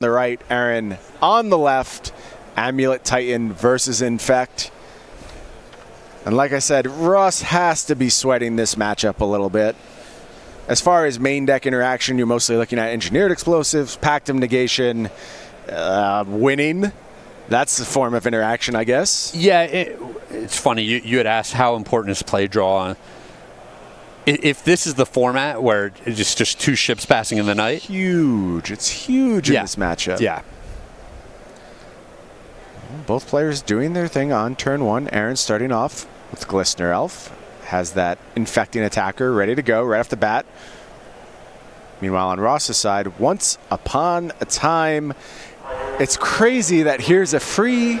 the right, Aaron on the left. Amulet Titan versus Infect. And like I said, Ross has to be sweating this matchup a little bit. As far as main deck interaction, you're mostly looking at Engineered Explosives, Pact of Negation, winning. That's the form of interaction, I guess. Yeah, it's funny. You had asked how important is play draw. If this is the format where it's just two ships passing in the night. Huge. It's huge in this matchup. Yeah. Both players doing their thing on turn one. Aaron starting off with Glistener Elf. Has that infecting attacker ready to go right off the bat. Meanwhile, on Ross's side, Once Upon a Time. It's crazy that here's a free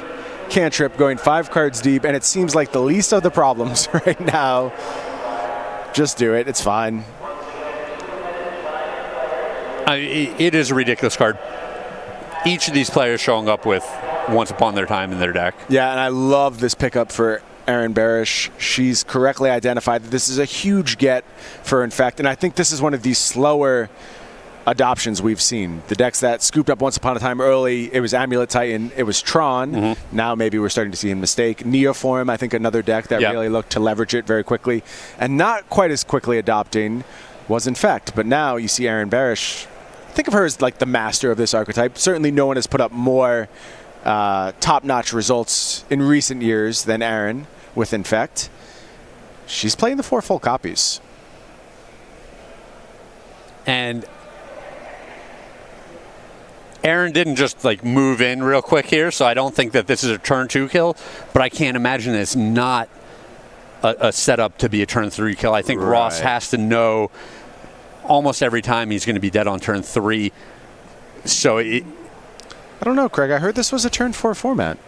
cantrip going 5 cards deep, and it seems like the least of the problems right now. Just do it. It's fine. It is a ridiculous card. Each of these players showing up with Once Upon Their Time in their deck. Yeah, and I love this pickup for Erin Barich. She's correctly identified that this is a huge get for Infect, and I think this is one of these slower adoptions we've seen. The decks that scooped up Once Upon a Time early, it was Amulet Titan, it was Tron. Now maybe we're starting to see a mistake. Neoform, I think another deck that really looked to leverage it very quickly, and not quite as quickly adopting was Infect. But now you see Erin Barich. Think of her as like the master of this archetype. Certainly no one has put up more top-notch results in recent years than Aaron with Infect. She's playing the 4 full copies. And Aaron didn't just like move in real quick here, so I don't think that this is a turn 2 kill, but I can't imagine it's not a setup to be a turn 3 kill. I think Ross has to know almost every time he's going to be dead on turn 3. So I don't know, Craig. I heard this was a turn 4 format.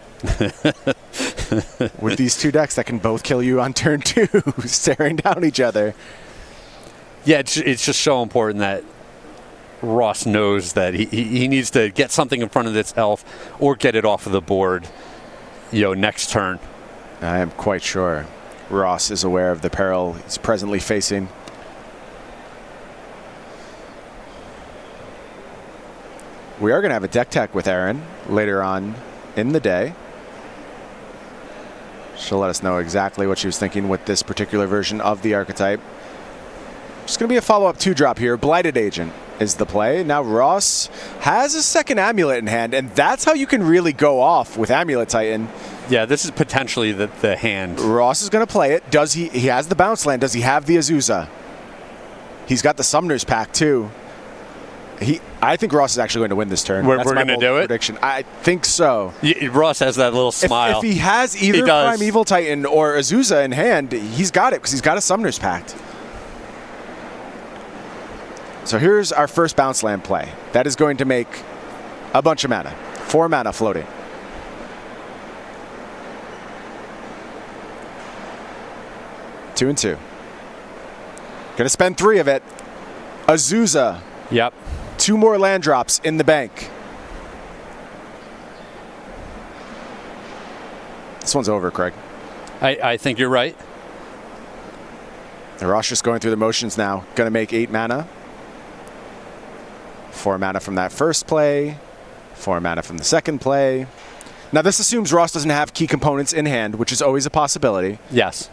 With these two decks that can both kill you on turn 2, staring down each other. Yeah, it's just so important that Ross knows that he needs to get something in front of this elf or get it off of the board, next turn. I am quite sure Ross is aware of the peril he's presently facing. We are going to have a deck tech with Erin later on in the day. She'll let us know exactly what she was thinking with this particular version of the archetype. Just going to be a follow-up 2-drop here. Blighted Agent is the play. Now Ross has a second Amulet in hand, and that's how you can really go off with Amulet Titan. Yeah, this is potentially the hand. Ross is going to play it. Does he has the bounce land. Does he have the Azusa? He's got the Summoner's Pack too. I think Ross is actually going to win this turn. We're going to do it? Prediction. I think so. Ross has that little smile. If he has either Primeval Titan or Azusa in hand, he's got it because he's got a Summoner's Pact. So here's our first bounce land play. That is going to make a bunch of mana. 4 mana floating. Two and 2. Gonna spend 3 of it. Azusa. Yep. 2 more land drops in the bank. This one's over, Craig. I think you're right. Ross just going through the motions now. Gonna make 8 mana. 4 mana from that first play. 4 mana from the second play. Now this assumes Ross doesn't have key components in hand, which is always a possibility. Yes.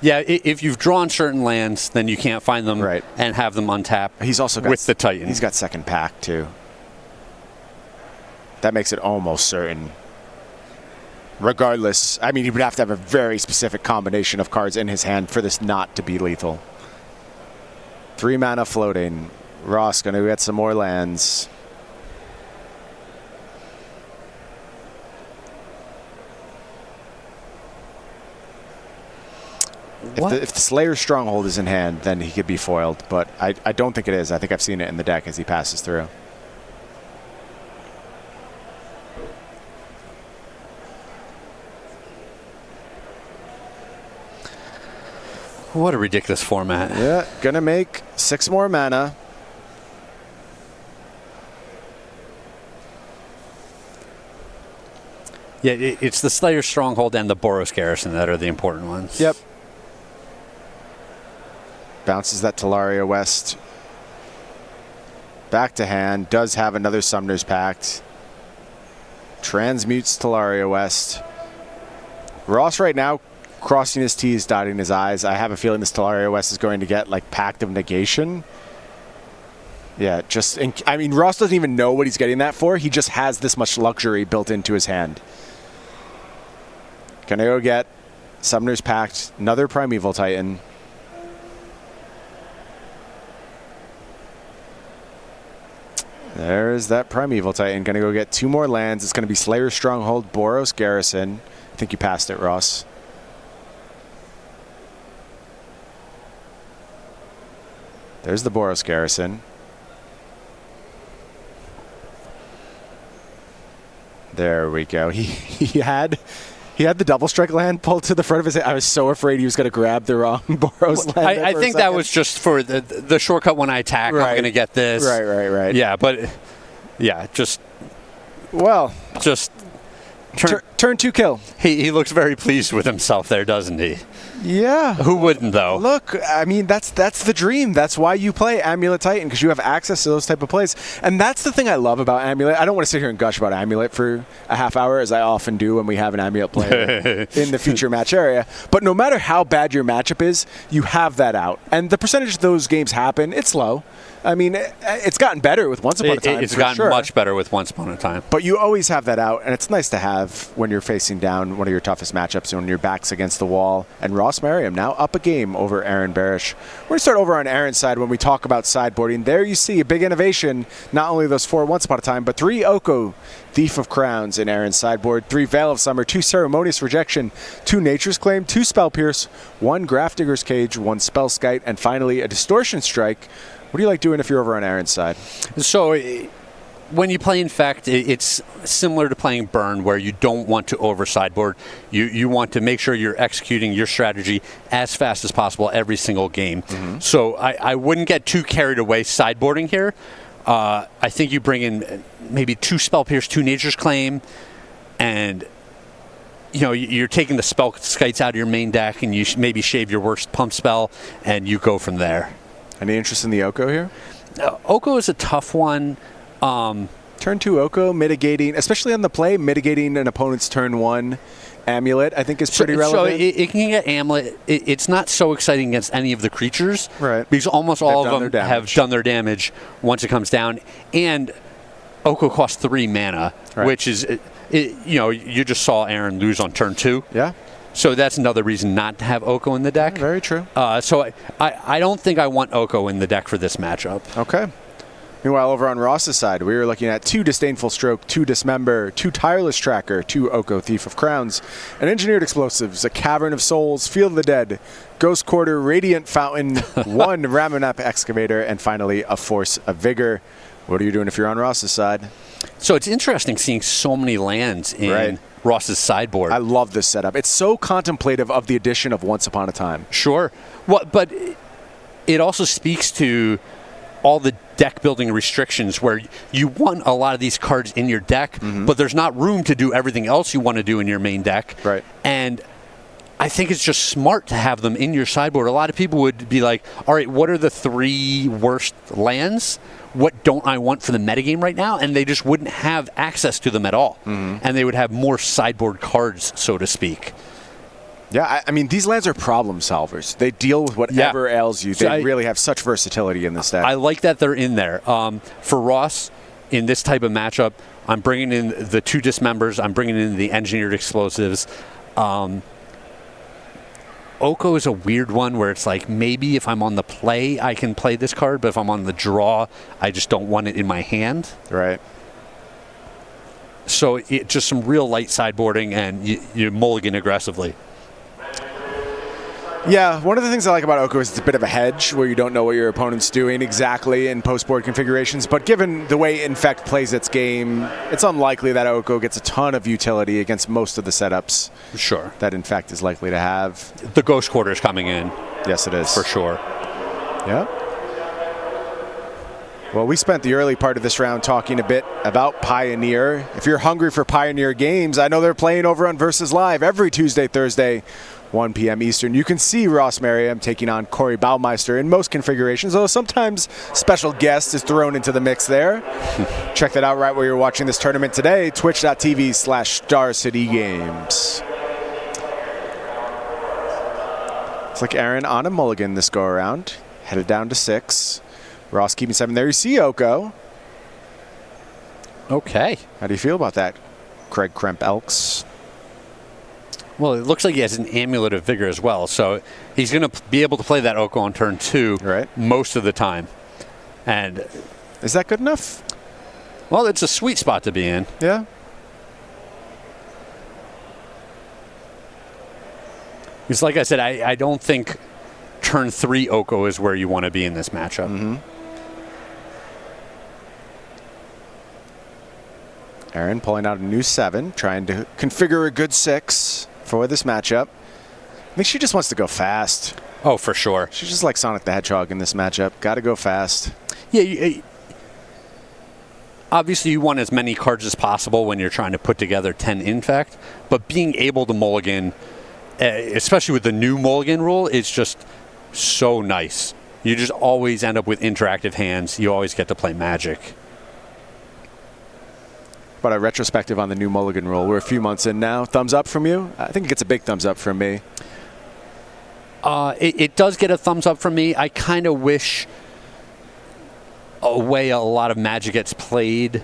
Yeah, if you've drawn certain lands, then you can't find them and have them untap. He's also got with the Titan. He's got second pack too. That makes it almost certain. Regardless, I mean, he would have to have a very specific combination of cards in his hand for this not to be lethal. 3 mana floating. Ross going to get some more lands. If the Slayer's Stronghold is in hand, then he could be foiled, but I don't think it is. I think I've seen it in the deck as he passes through. What a ridiculous format. Yeah, gonna make 6 more mana. Yeah, it's the Slayer's Stronghold and the Boros Garrison that are the important ones. Yep. Bounces that Talaria West. Back to hand. Does have another Summoner's Pact. Transmutes Talaria West. Ross right now crossing his T's, dotting his I's. I have a feeling this Talaria West is going to get like Pact of Negation. Yeah, I mean, Ross doesn't even know what he's getting that for. He just has this much luxury built into his hand. Gonna go get Summoner's Pact, another Primeval Titan. There's that Primeval Titan. Gonna go get 2 more lands. It's gonna be Slayer's Stronghold, Boros Garrison. I think you passed it, Ross. There's the Boros Garrison. There we go. He had the double strike land pulled to the front of his head. I was so afraid he was going to grab the wrong Boros land. I think that was just for the shortcut when I attack. Right. I'm going to get this. Right. Yeah, but just turn 2 kill. He looks very pleased with himself there, doesn't he? Yeah. Who wouldn't, though? Look, I mean, that's the dream. That's why you play Amulet Titan, because you have access to those type of plays. And that's the thing I love about Amulet. I don't want to sit here and gush about Amulet for a half hour, as I often do when we have an Amulet player in the feature match area. But no matter how bad your matchup is, you have that out. And the percentage of those games happen, it's low. I mean, it's gotten better with Once Upon a Time. It's gotten much better with Once Upon a Time. But you always have that out, and it's nice to have when you're facing down one of your toughest matchups and when your back's against the wall. And Ross Merriam now up a game over Aaron Barich. We're going to start over on Aaron's side when we talk about sideboarding. There you see a big innovation. Not only those 4 Once Upon a Time, but 3 Oko, Thief of Crowns in Aaron's sideboard, 3 Veil of Summer, 2 Ceremonious Rejection, 2 Nature's Claim, 2 Spell Pierce, 1 Grafdigger's Cage, 1 Spell Skite, and finally a Distortion Strike. What do you like doing if you're over on Aaron's side? So when you play Infect, it's similar to playing Burn, where you don't want to over sideboard. You want to make sure you're executing your strategy as fast as possible every single game. Mm-hmm. So I wouldn't get too carried away sideboarding here. I think you bring in maybe 2 Spell Pierce, 2 Nature's Claim, and you're taking the Spell Skites out of your main deck, and you maybe shave your worst pump spell, and you go from there. Any interest in the Oko here? Oko is a tough one. Turn 2 Oko, mitigating, especially on the play, mitigating an opponent's turn 1 Amulet, I think is pretty relevant. So it can get Amulet. It's not so exciting against any of the creatures. Right. Because almost all of them have done their damage once it comes down. And Oko costs 3 mana, right, which is, you just saw Aaron lose on turn 2. Yeah. So that's another reason not to have Oko in the deck. Yeah, very true. So I don't think I want Oko in the deck for this matchup. Okay. Meanwhile, over on Ross's side, we were looking at 2 Disdainful Stroke, 2 Dismember, 2 Tireless Tracker, 2 Oko Thief of Crowns, an Engineered Explosives, a Cavern of Souls, Field of the Dead, Ghost Quarter, Radiant Fountain, 1 Ramunap Excavator, and finally a Force of Vigor. What are you doing if you're on Ross's side? So it's interesting seeing so many lands in Ross's sideboard. I love this setup. It's so contemplative of the addition of Once Upon a Time. Sure. Well, but it also speaks to all the deck building restrictions where you want a lot of these cards in your deck, mm-hmm, but there's not room to do everything else you want to do in your main deck. Right. And I think it's just smart to have them in your sideboard. A lot of people would be like, all right, what are the 3 worst lands? What don't I want for the metagame right now? And they just wouldn't have access to them at all. Mm-hmm. And they would have more sideboard cards, so to speak. Yeah, I mean, these lands are problem solvers. They deal with whatever ails you. They really have such versatility in this deck. I like that they're in there. For Ross, in this type of matchup, I'm bringing in the 2 Dismembers. I'm bringing in the Engineered Explosives. Oko is a weird one where it's like maybe if I'm on the play, I can play this card, but if I'm on the draw, I just don't want it in my hand. Right. So just some real light sideboarding, and you mulligan aggressively. Yeah, one of the things I like about Oko is it's a bit of a hedge where you don't know what your opponent's doing exactly in post-board configurations, but given the way Infect plays its game, it's unlikely that Oko gets a ton of utility against most of the setups. Sure. That Infect is likely to have. The Ghost Quarter is coming in. Yes, it is. For sure. Yeah. Well, we spent the early part of this round talking a bit about Pioneer. If you're hungry for Pioneer games, I know they're playing over on Versus Live every Tuesday, Thursday, 1 p.m. Eastern. You can see Ross Merriam taking on Corey Baumeister in most configurations, though sometimes special guest is thrown into the mix there. Check that out right where you're watching this tournament today, twitch.tv/StarCityGames. It's like Aaron on a mulligan this go-around. Headed down to 6. Ross keeping 7 there. You see Oko. Okay. How do you feel about that, Craig Kremp-Elks? Well, it looks like he has an Amulet of Vigor as well, so he's going to be able to play that Oko on turn 2 most of the time. And is that good enough? Well, it's a sweet spot to be in. Yeah. Because like I said, I don't think turn 3 Oko is where you want to be in this matchup. Mm-hmm. Aaron pulling out a new 7, trying to configure a good 6 for this matchup. I think she just wants to go fast. Oh, for sure. She's just like Sonic the Hedgehog in this matchup. Got to go fast. Yeah, obviously you want as many cards as possible when you're trying to put together 10 Infect, but being able to mulligan, especially with the new mulligan rule, is just so nice. You just always end up with interactive hands. You always get to play Magic. But a retrospective on the new mulligan rule. We're a few months in now. Thumbs up from you? I think it gets a big thumbs up from me. It does get a thumbs up from me. I kind of wish a way a lot of Magic gets played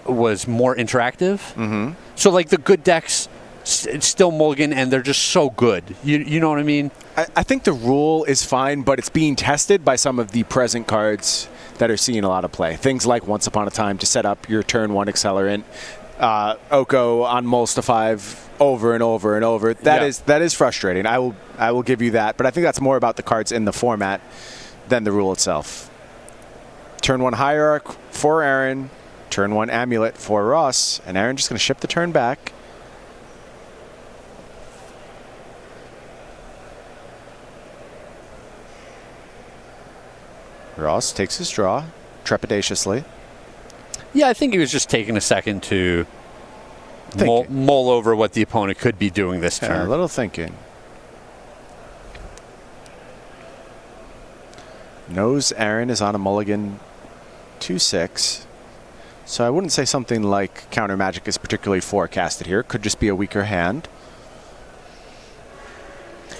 was more interactive. Mm-hmm. So like the good decks still mulligan and they're just so good. You know what I mean? I think the rule is fine, but it's being tested by some of the present cards that are seeing a lot of play. Things like Once Upon a Time to set up your turn 1 accelerant. Oko on Moles to 5 over and over and over. That is frustrating. I will give you that. But I think that's more about the cards in the format than the rule itself. Turn 1 Hierarch for Aaron. Turn 1 Amulet for Ross. And Aaron just going to ship the turn back. Ross takes his draw trepidatiously. Yeah, I think he was just taking a second to mull over what the opponent could be doing this turn. A little thinking. Knows Aaron is on a mulligan 2-6. So I wouldn't say something like Counter Magic is particularly forecasted here. Could just be a weaker hand.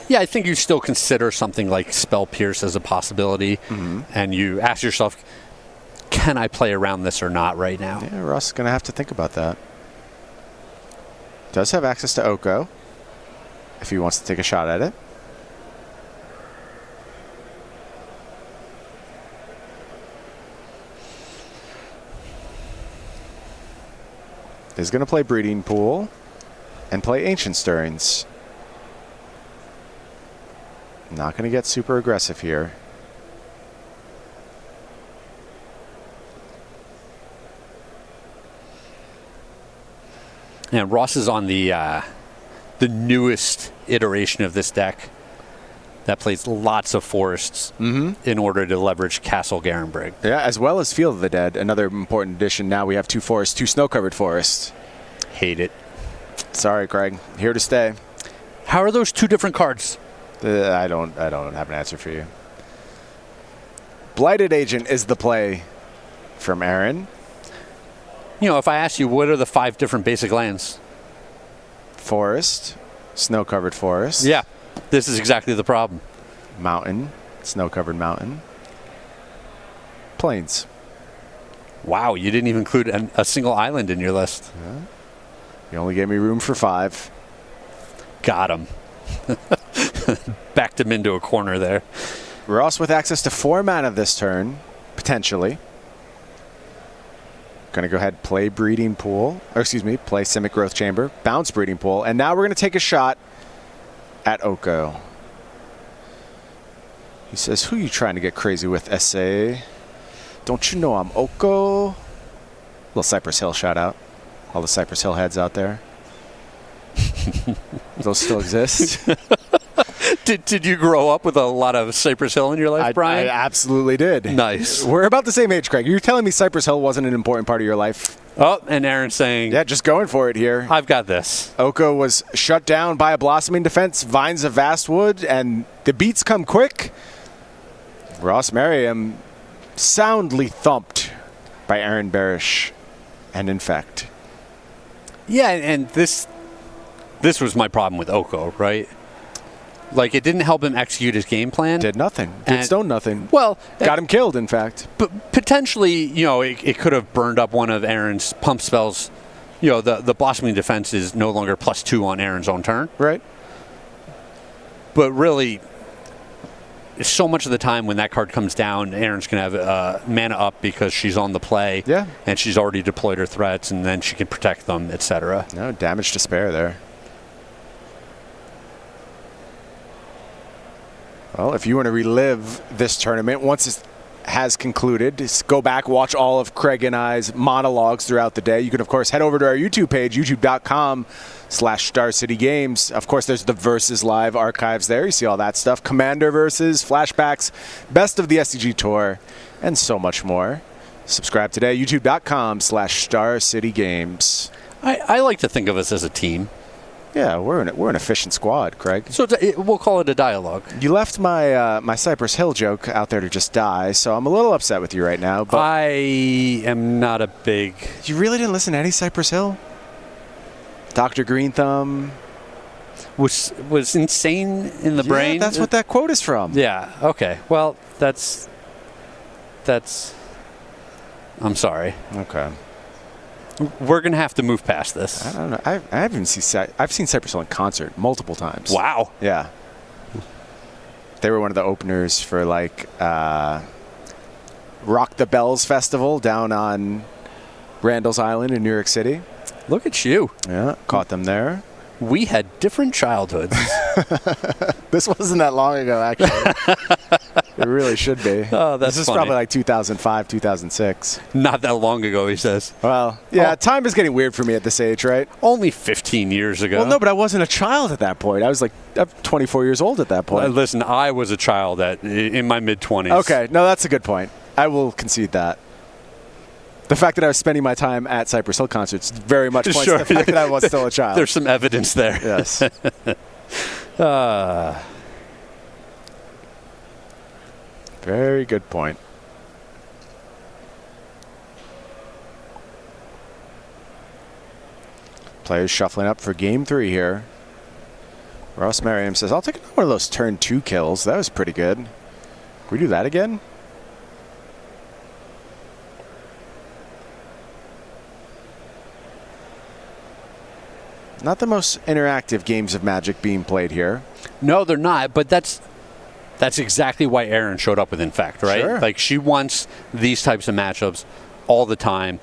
Yeah, I think you still consider something like Spell Pierce as a possibility, and you ask yourself, can I play around this or not right now? Yeah, Ross is going to have to think about that. Does have access to Oko if he wants to take a shot at it. Is going to play Breeding Pool and play Ancient Stirrings. Not going to get super aggressive here. And Ross is on the newest iteration of this deck that plays lots of forests in order to leverage Castle Garenbrig. Yeah, as well as Field of the Dead, another important addition. Now we have 2 forests, 2 snow-covered forests. Hate it. Sorry, Craig. Here to stay. How are those 2 different cards? I don't have an answer for you. Blighted Agent is the play from Aaron. You know, if I ask you, what are the 5 different basic lands? Forest, snow-covered forest. Yeah, this is exactly the problem. Mountain, snow-covered mountain. Plains. Wow, you didn't even include a single island in your list. Yeah. You only gave me room for 5. Got him. Backed him into a corner there. Ross with access to 4 mana this turn, potentially. Going to go ahead and play Breeding Pool, or excuse me, play Simic Growth Chamber, bounce Breeding Pool, and now we're going to take a shot at Oko. He says, who you trying to get crazy with, SA? Don't you know I'm Oko? Little Cypress Hill shout out. All the Cypress Hill heads out there. Those still exist? Did you grow up with a lot of Cypress Hill in your life, Brian? I absolutely did. Nice. We're about the same age, Craig. You're telling me Cypress Hill wasn't an important part of your life? Oh, and Aaron's saying, yeah, just going for it here. I've got this. Oko was shut down by a blossoming defense, Vines of Vastwood, and the beats come quick. Ross Merriam soundly thumped by Aaron Barich and Infect. Yeah, and this was my problem with Oko, right? Like, it didn't help him execute his game plan. Did nothing. Did stone nothing. Well, got him killed, in fact. But potentially, it could have burned up one of Aaron's pump spells. The blossoming defense is no longer +2 on Aaron's own turn. Right. But really, so much of the time when that card comes down, Aaron's going to have mana up because she's on the play. Yeah. And she's already deployed her threats, and then she can protect them, etc. No, damage to spare there. Well, if you want to relive this tournament, once it has concluded, just go back, watch all of Craig and I's monologues throughout the day. You can, of course, head over to our YouTube page, youtube.com/StarCityGames. Of course, there's the Versus Live archives there. You see all that stuff. Commander Versus, flashbacks, best of the SCG Tour, and so much more. Subscribe today, youtube.com/StarCityGames. I like to think of us as a team. Yeah, we're an efficient squad, Craig. So we'll call it a dialogue. You left my my Cypress Hill joke out there to just die, so I'm a little upset with you right now. But I am not a big... You really didn't listen to any Cypress Hill? Dr. Green Thumb? Was insane in the brain? That's what that quote is from. Yeah, okay. Well, that's... I'm sorry. Okay. We're going to have to move past this. I don't know. I've seen Cypress Hill in concert multiple times. Wow. Yeah. They were one of the openers for like Rock the Bells Festival down on Randall's Island in New York City. Look at you. Yeah, caught them there. We had different childhoods. This wasn't that long ago, actually. It really should be. Oh, that's This is funny. probably like 2005, 2006. Not that long ago, he says. Well, yeah, time is getting weird for me at this age, right? Only 15 years ago. Well, no, but I wasn't a child at that point. I was like 24 years old at that point. Listen, I was a child in my mid-20s. Okay, no, that's a good point. I will concede that. The fact that I was spending my time at Cypress Hill concerts very much points to the fact that I was still a child. There's some evidence there. Yes. Very good point. Players shuffling up for game 3 here. Ross Merriam says, I'll take one of those turn 2 kills. That was pretty good. Can we do that again? Not the most interactive games of Magic being played here. No, they're not, but that's exactly why Aaron showed up with Infect, right? Sure. Like, she wants these types of matchups all the time,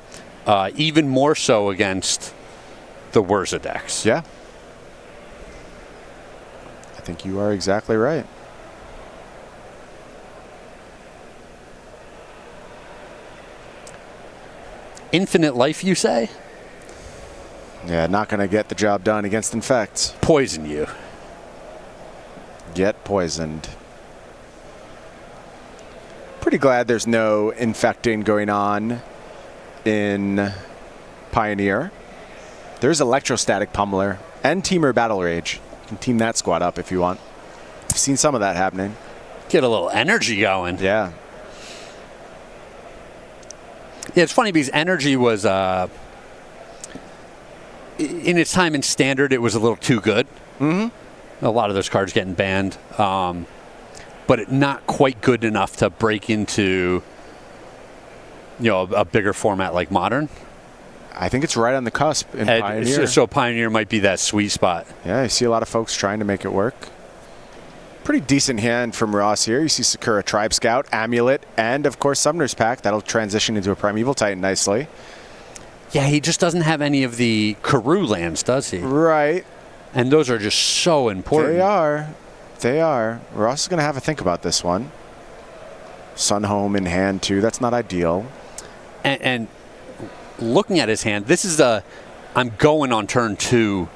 even more so against the Wurza decks. Yeah. I think you are exactly right. Infinite life, you say? Yeah, not going to get the job done against Infect. Poison you. Get poisoned. Pretty glad there's no infecting going on in Pioneer. There's Electrostatic Pummeler and Teamer Battle Rage. You can team that squad up if you want. I've seen some of that happening. Get a little energy going. Yeah. Yeah, it's funny because energy was... in its time in Standard, it was a little too good. Mm-hmm. A lot of those cards getting banned. But not quite good enough to break into, a bigger format like Modern. I think it's right on the cusp in Pioneer. So Pioneer might be that sweet spot. Yeah, you see a lot of folks trying to make it work. Pretty decent hand from Ross here. You see Sakura Tribe Scout, Amulet, and of course Summoner's Pack. That'll transition into a Primeval Titan nicely. Yeah, he just doesn't have any of the Karoo lands, does he? Right. And those are just so important. They are. They are. Ross is going to have a think about this one. Sunhome in hand, too. That's not ideal. And looking at his hand, this is the I'm going on turn 2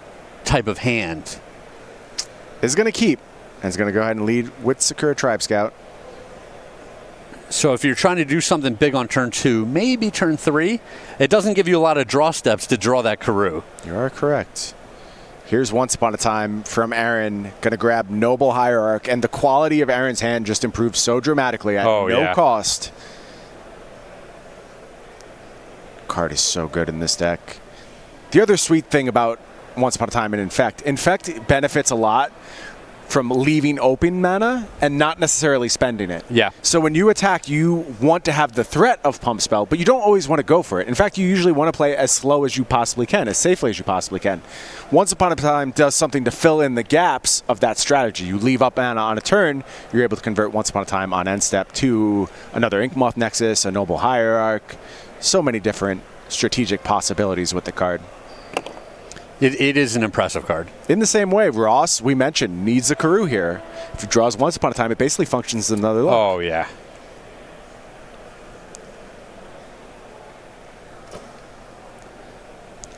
type of hand. Is going to keep. And is going to go ahead and lead with Sakura Tribe Scout. So if you're trying to do something big on turn 2, maybe turn 3, it doesn't give you a lot of draw steps to draw that Karoo. You are correct. Here's Once Upon a Time from Aaron. Going to grab Noble Hierarch. And the quality of Aaron's hand just improves so dramatically at no cost. Card is so good in this deck. The other sweet thing about Once Upon a Time and Infect benefits a lot from leaving open mana and not necessarily spending it. Yeah. So when you attack, you want to have the threat of Pump Spell, but you don't always want to go for it. In fact, you usually want to play as slow as you possibly can, as safely as you possibly can. Once Upon a Time does something to fill in the gaps of that strategy. You leave up mana on a turn, you're able to convert Once Upon a Time on end step to another Inkmoth Nexus, a Noble Hierarch. So many different strategic possibilities with the card. It is an impressive card. In the same way, Ross, we mentioned, needs a Karoo here. If he draws Once Upon a Time, it basically functions as another look. Oh, yeah.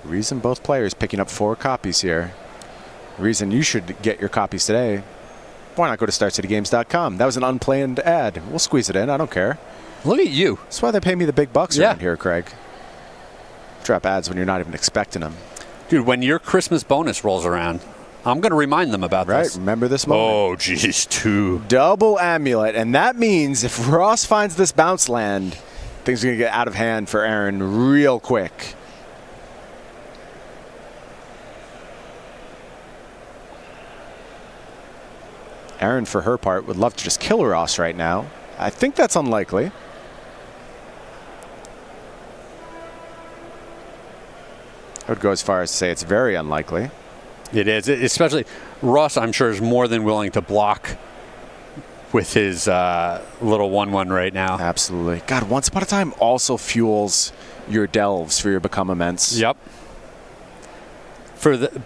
Reason both players picking up 4 copies here. Reason you should get your copies today. Why not go to StarCityGames.com? That was an unplanned ad. We'll squeeze it in. I don't care. Look at you. That's why they pay me the big bucks around here, Craig. Drop ads when you're not even expecting them. Dude, when your Christmas bonus rolls around, I'm going to remind them about this. Right, remember this moment. Oh, geez, 2. Double Amulet, and that means if Ross finds this bounce land, things are going to get out of hand for Aaron real quick. Aaron, for her part, would love to just kill Ross right now. I think that's unlikely. I would go as far as to say it's very unlikely. It is, especially Ross, I'm sure, is more than willing to block with his little 1/1 right now. Absolutely. God, Once Upon a Time also fuels your delves for your Become Immense. Yep.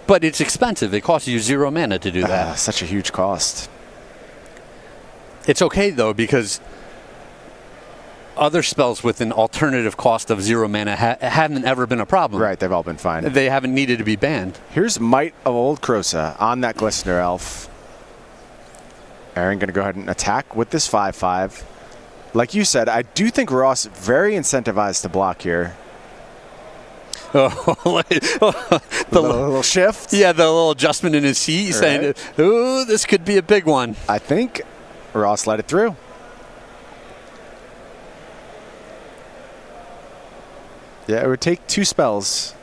But it's expensive. It costs you 0 mana to do that. Such a huge cost. It's okay, though, because other spells with an alternative cost of 0 mana haven't ever been a problem. Right, they've all been fine. They haven't needed to be banned. Here's Might of Old Krosa on that Glistener Elf. Aaron going to go ahead and attack with this 5/5. Like you said, I do think Ross very incentivized to block here. Oh, the little shift. Yeah, the little adjustment in his seat, saying, "Ooh, this could be a big one." I think Ross let it through. Yeah, it would take 2 spells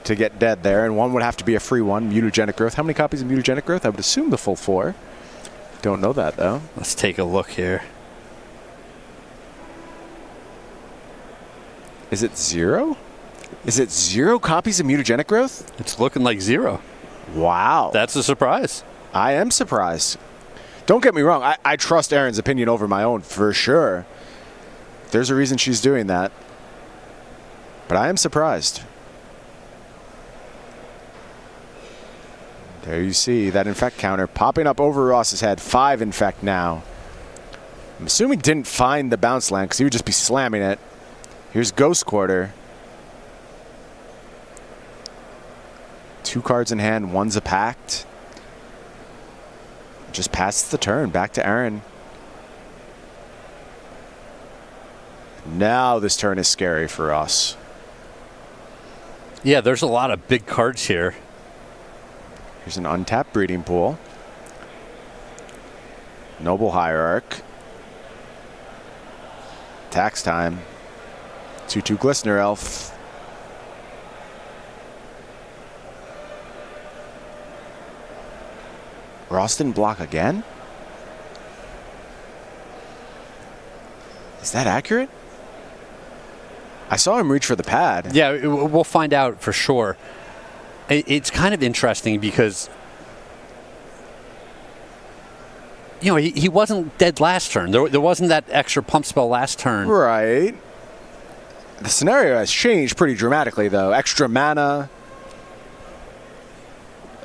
to get dead there, and one would have to be a free one, Mutagenic Growth. How many copies of Mutagenic Growth? I would assume the full 4. Don't know that, though. Let's take a look here. Is it 0? Is it 0 copies of Mutagenic Growth? It's looking like 0. Wow. That's a surprise. I am surprised. Don't get me wrong. I trust Aaron's opinion over my own, for sure. There's a reason she's doing that. But I am surprised. There you see that Infect counter popping up over Ross's head. 5 Infect now. I'm assuming didn't find the bounce land because he would just be slamming it. Here's Ghost Quarter. 2 cards in hand, 1's a pact. Just passes the turn. Back to Aaron. Now this turn is scary for us. Yeah, there's a lot of big cards here. Here's an untapped Breeding Pool. Noble Hierarch. Tax time. 2/2 Glistener Elf. Ross didn't block again? Is that accurate? I saw him reach for the pad. Yeah, we'll find out for sure. It's kind of interesting because, you know, he wasn't dead last turn. There wasn't that extra pump spell last turn. Right. The scenario has changed pretty dramatically, though. Extra mana.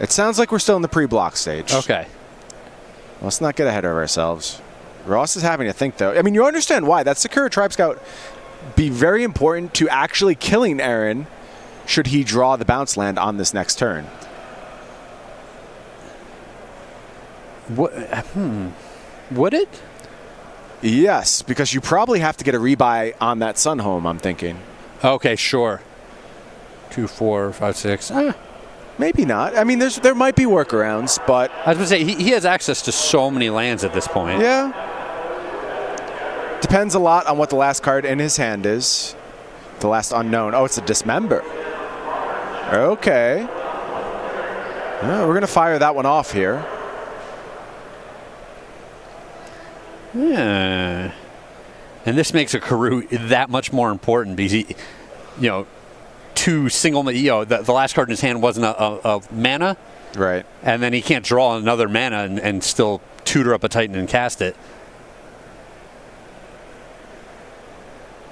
It sounds like we're still in the pre-block stage. Okay. Let's not get ahead of ourselves. Ross is having to think, though. I mean, you understand why. That Sakura Tribe Scout be very important to actually killing Aaron should he draw the bounce land on this next turn. What? Would it? Yes, because you probably have to get a rebuy on that Sun home, I'm thinking. Okay, sure. 2, 4, 5, 6. Maybe not. I mean, there might be workarounds, but... I was going to say, he has access to so many lands at this point. Yeah. Depends a lot on what the last card in his hand is. The last unknown. Oh, it's a Dismember. Okay. We're going to fire that one off here. Yeah. And this makes a Karoo that much more important because he, two single, the last card in his hand wasn't a mana. Right. And then he can't draw another mana and still tutor up a Titan and cast it.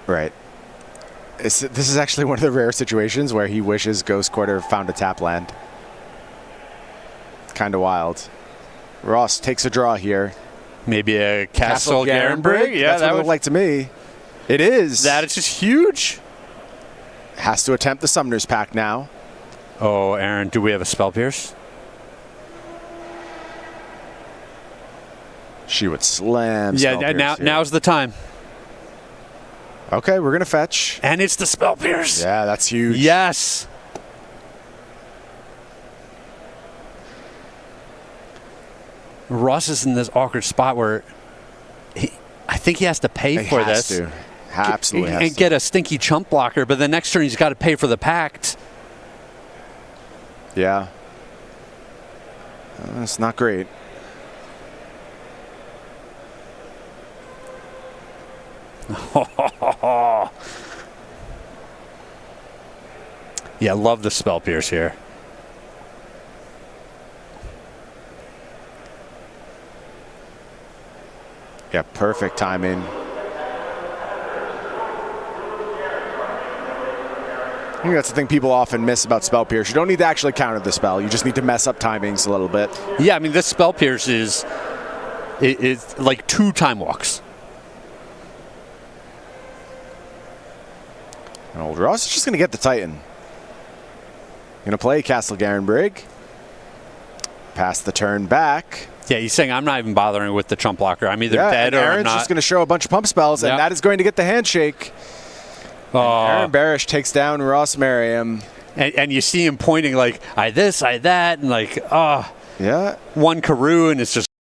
Right. This is actually one of the rare situations where he wishes Ghost Quarter found a tap land. It's kind of wild. Ross takes a draw here. Maybe a Castle Garenbrig? Yeah, that's what it looked like to me. It is. That is just huge. Has to attempt the Summoner's Pact now. Oh, Aaron, do we have a Spell Pierce? She would slam. Yeah, now's the time. Okay, we're going to fetch. And it's the Spell Pierce. Yeah, that's huge. Yes. Ross is in this awkward spot where I think he has to pay for this. Absolutely has and to. Get a stinky chump blocker, but the next turn he's got to pay for the pact. Yeah. That's not great. Yeah, love the Spell Pierce here. Yeah, perfect timing. I think that's the thing people often miss about Spell Pierce. You don't need to actually counter the spell. You just need to mess up timings a little bit. Yeah, I mean, this Spell Pierce is like 2 time walks. And old Ross is just going to get the Titan. Going to play Castle Garenbrig. Pass the turn back. Yeah, he's saying, I'm not even bothering with the chump blocker. I'm either dead or I'm Aaron's not. just going to show a bunch of pump spells, and that is going to get the handshake. Aaron Barich takes down Ross Merriam. And you see him pointing like, I this, I that, and like, yeah. one Karoo, and it's just